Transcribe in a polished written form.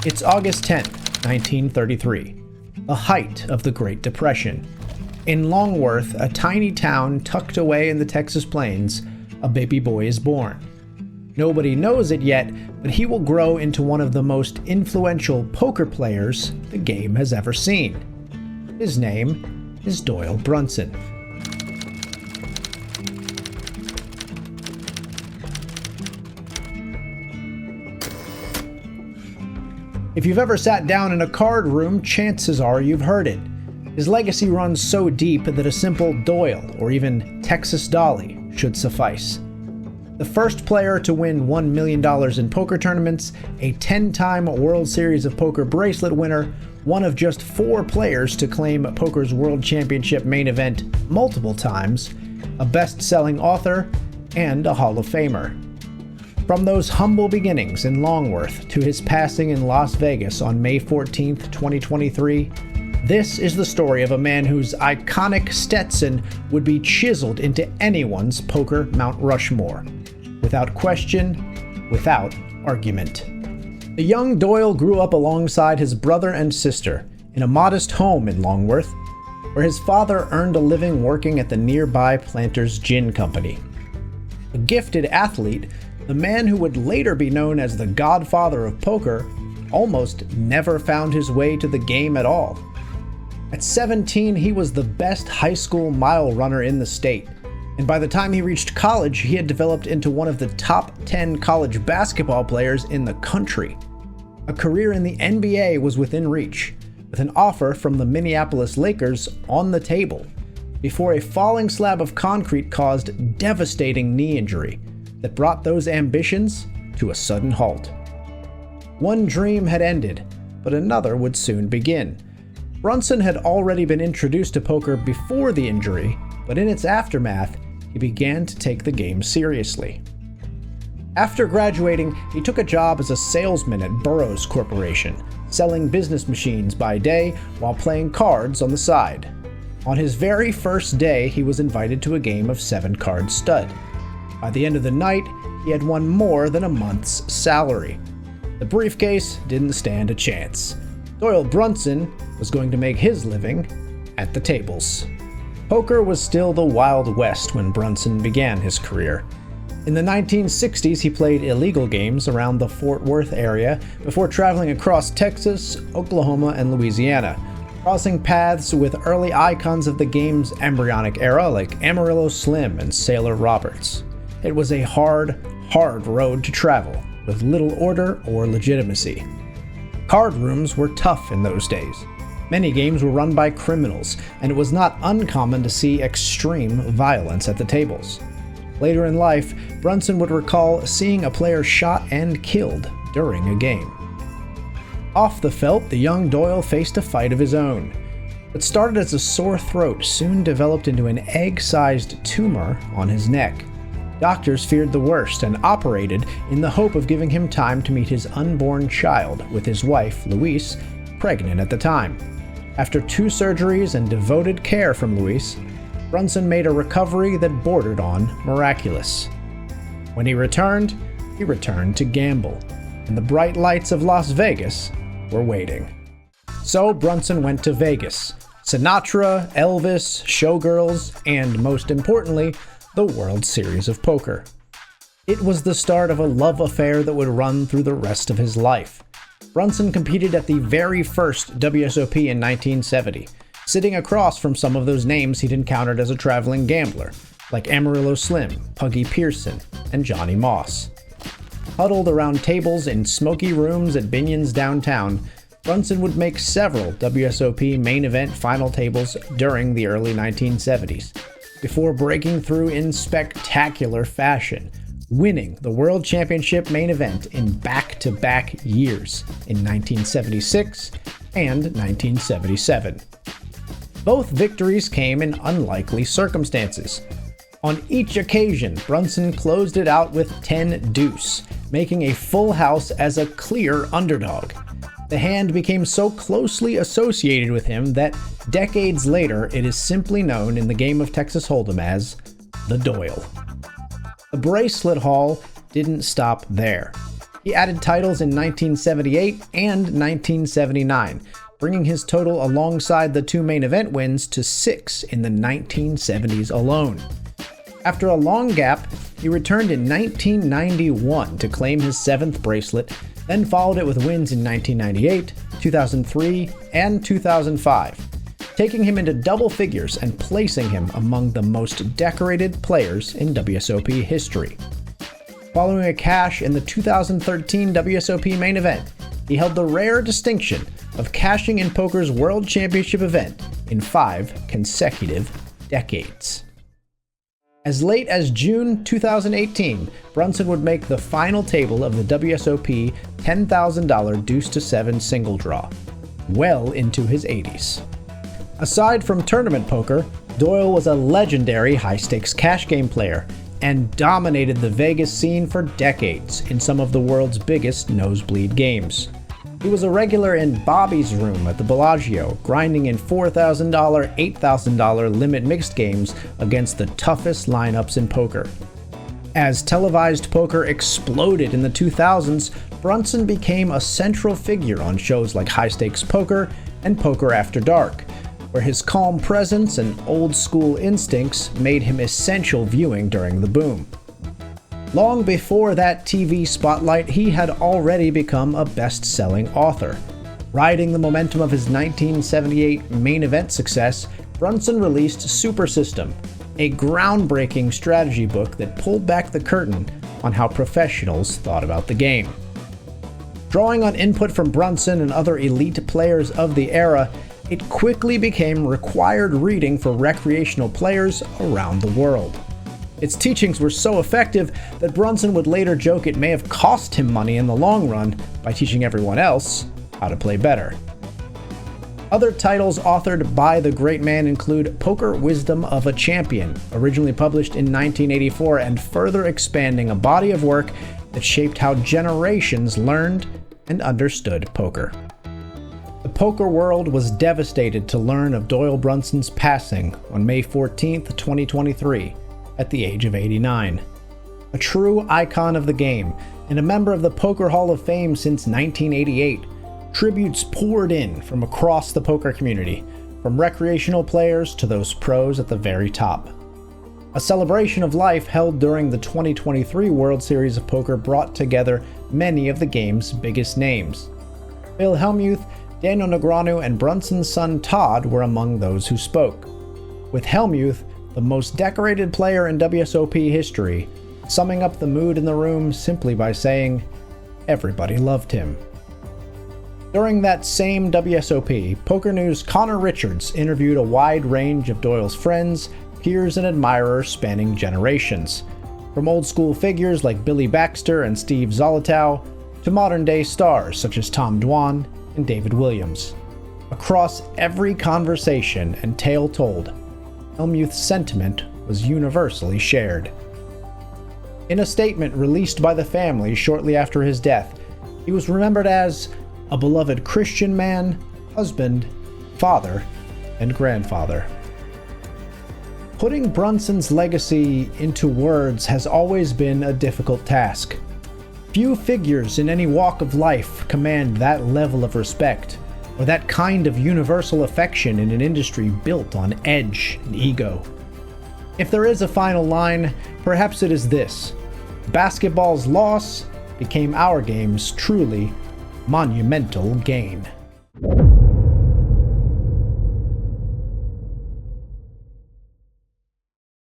It's August 10th, 1933, the height of the Great Depression. In Longworth, a tiny town tucked away in the Texas plains, a baby boy is born. Nobody knows it yet, but he will grow into one of the most influential poker players the game has ever seen. His name is Doyle Brunson. If you've ever sat down in a card room, chances are you've heard it. His legacy runs so deep that a simple Doyle or even Texas Dolly should suffice. The first player to win $1 million in poker tournaments, a 10-time World Series of Poker bracelet winner, one of just 4 players to claim poker's World Championship main event multiple times, a best-selling author, and a Hall of Famer. From those humble beginnings in Longworth to his passing in Las Vegas on May 14, 2023, this is the story of a man whose iconic Stetson would be chiseled into anyone's poker Mount Rushmore. Without question, without argument. The young Doyle grew up alongside his brother and sister in a modest home in Longworth, where his father earned a living working at the nearby Planters Gin Company. A gifted athlete, the man who would later be known as the godfather of poker almost never found his way to the game at all. At 17, he was the best high school mile runner in the state, and by the time he reached college, he had developed into one of the top 10 college basketball players in the country. A career in the NBA was within reach, with an offer from the Minneapolis Lakers on the table, before a falling slab of concrete caused devastating knee injury that brought those ambitions to a sudden halt. One dream had ended, but another would soon begin. Brunson had already been introduced to poker before the injury, but in its aftermath, he began to take the game seriously. After graduating, he took a job as a salesman at Burroughs Corporation, selling business machines by day while playing cards on the side. On his very first day, he was invited to a game of 7-card stud. By the end of the night, he had won more than a month's salary. The briefcase didn't stand a chance. Doyle Brunson was going to make his living at the tables. Poker was still the Wild West when Brunson began his career. In the 1960s, he played illegal games around the Fort Worth area before traveling across Texas, Oklahoma, and Louisiana, crossing paths with early icons of the game's embryonic era like Amarillo Slim and Sailor Roberts. It was a hard road to travel, with little order or legitimacy. Card rooms were tough in those days. Many games were run by criminals, and it was not uncommon to see extreme violence at the tables. Later in life, Brunson would recall seeing a player shot and killed during a game. Off the felt, the young Doyle faced a fight of his own. What started as a sore throat soon developed into an egg-sized tumor on his neck. Doctors feared the worst and operated in the hope of giving him time to meet his unborn child, with his wife, Louise, pregnant at the time. After 2 surgeries and devoted care from Louise, Brunson made a recovery that bordered on miraculous. When he returned to gamble, and the bright lights of Las Vegas were waiting. So Brunson went to Vegas. Sinatra, Elvis, showgirls, and most importantly, the World Series of Poker. It was the start of a love affair that would run through the rest of his life. Brunson competed at the very first WSOP in 1970, sitting across from some of those names he'd encountered as a traveling gambler, like Amarillo Slim, Puggy Pearson, and Johnny Moss. Huddled around tables in smoky rooms at Binion's downtown, Brunson would make several WSOP main event final tables during the early 1970s, before breaking through in spectacular fashion, winning the World Championship main event in back-to-back years in 1976 and 1977. Both victories came in unlikely circumstances. On each occasion, Brunson closed it out with 10-deuce, making a full house as a clear underdog. The hand became so closely associated with him that decades later it is simply known in the game of Texas Hold'em as the Doyle. The bracelet haul didn't stop there. He added titles in 1978 and 1979, bringing his total alongside the two main event wins to 6 in the 1970s alone. After a long gap, he returned in 1991 to claim his 7th bracelet, then followed it with wins in 1998, 2003, and 2005, taking him into double figures and placing him among the most decorated players in WSOP history. Following a cash in the 2013 WSOP main event, he held the rare distinction of cashing in poker's World Championship event in 5 consecutive decades. As late as June 2018, Brunson would make the final table of the WSOP $10,000 deuce-to-7 single draw, well into his 80s. Aside from tournament poker, Doyle was a legendary high-stakes cash game player and dominated the Vegas scene for decades in some of the world's biggest nosebleed games. He was a regular in Bobby's Room at the Bellagio, grinding in $4,000, $8,000 limit mixed games against the toughest lineups in poker. As televised poker exploded in the 2000s, Brunson became a central figure on shows like High Stakes Poker and Poker After Dark, where his calm presence and old-school instincts made him essential viewing during the boom. Long before that TV spotlight, he had already become a best-selling author. Riding the momentum of his 1978 main event success, Brunson released Super System, a groundbreaking strategy book that pulled back the curtain on how professionals thought about the game. Drawing on input from Brunson and other elite players of the era, it quickly became required reading for recreational players around the world. Its teachings were so effective that Brunson would later joke it may have cost him money in the long run by teaching everyone else how to play better. Other titles authored by the great man include Poker Wisdom of a Champion, originally published in 1984 and further expanding a body of work that shaped how generations learned and understood poker. The poker world was devastated to learn of Doyle Brunson's passing on May 14, 2023, at the age of 89. A true icon of the game and a member of the Poker Hall of Fame since 1988, tributes poured in from across the poker community, from recreational players to those pros at the very top. A celebration of life held during the 2023 World Series of Poker brought together many of the game's biggest names. Bill Hellmuth, Daniel Negreanu, and Brunson's son Todd were among those who spoke, with Hellmuth, the most decorated player in WSOP history, summing up the mood in the room simply by saying, "Everybody loved him." During that same WSOP, PokerNews' Connor Richards interviewed a wide range of Doyle's friends, peers, and admirers spanning generations, from old-school figures like Billy Baxter and Steve Zolotow, to modern-day stars such as Tom Dwan and David Williams. Across every conversation and tale told, Hellmuth's sentiment was universally shared. In a statement released by the family shortly after his death, he was remembered as a beloved Christian man, husband, father, and grandfather. Putting Brunson's legacy into words has always been a difficult task. Few figures in any walk of life command that level of respect, or that kind of universal affection in an industry built on edge and ego. If there is a final line, perhaps it is this: basketball's loss became our game's truly monumental gain.